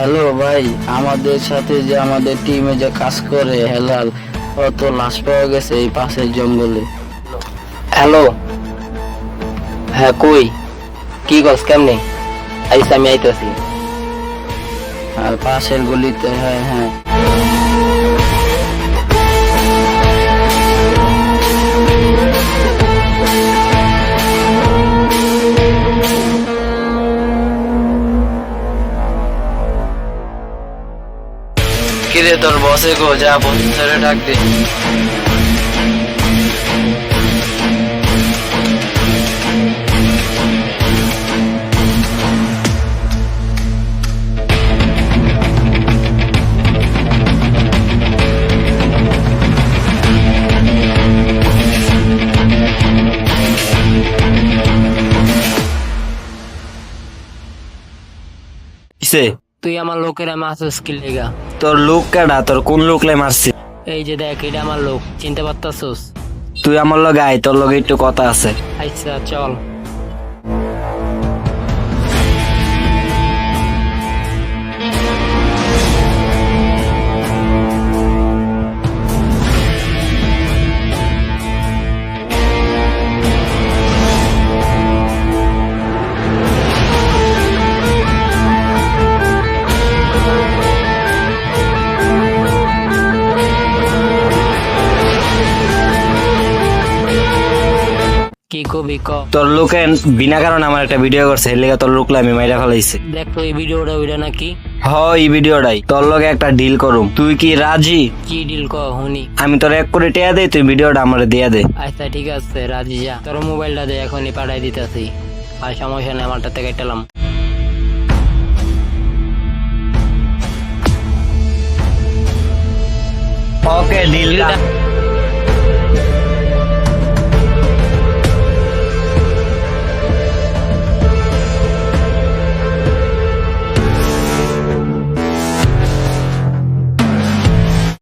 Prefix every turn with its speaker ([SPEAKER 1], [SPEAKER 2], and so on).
[SPEAKER 1] Hello ভাই, আমাদের সাথে যে আমাদের টিমে যে কাজ করে হেলাল, ও তো লাশ পাওয়া গেছে এই পাশের জঙ্গলে।
[SPEAKER 2] হ্যালো, হ্যাঁ কই কি গছ কেমনে আইস আমি আইতাছি।
[SPEAKER 1] আর পাশের গলিতে, হ্যাঁ হ্যাঁ। কিরে তোর বসে গো, যা বসে ধরে ডাক দে।
[SPEAKER 3] কিসে
[SPEAKER 4] তুই আমার লোকেরা মাসুস কি লেগা?
[SPEAKER 3] তোর লোক কাটা, তোর কোন লোকলে মারছি?
[SPEAKER 4] এই যে দেখ, এটা আমার লোক, চিনতে পারতাছোস?
[SPEAKER 3] তুই আমার লগে আয়, তোর লগে একটু কথা আছে।
[SPEAKER 4] আচ্ছা চল। কি কবি ক?
[SPEAKER 3] তোর লোকে বিনা কারণে আমার একটা ভিডিও করছে, এর লেগে তোর লোকলে আমি মাইরা ফেলাইছি।
[SPEAKER 4] দেখ তো এই ভিডিওটা ওইটা নাকি?
[SPEAKER 3] হ, এই ভিডিওটাই। তোর লগে একটা ডিল করুম, তুই কি রাজি?
[SPEAKER 4] কি ডিল ক হুনি?
[SPEAKER 3] আমি তোর 1 কোটি টাকা দেই, তুই ভিডিওটা আমারে দিয়া দে।
[SPEAKER 4] আচ্ছা ঠিক আছে, রাজি যা। তোর মোবাইলটা দে, এখনই পাঠাই দিতেছি। আর সমস্যা নেই, আমারটা থেকে কেটেলাম।
[SPEAKER 3] ওকে, ডিল।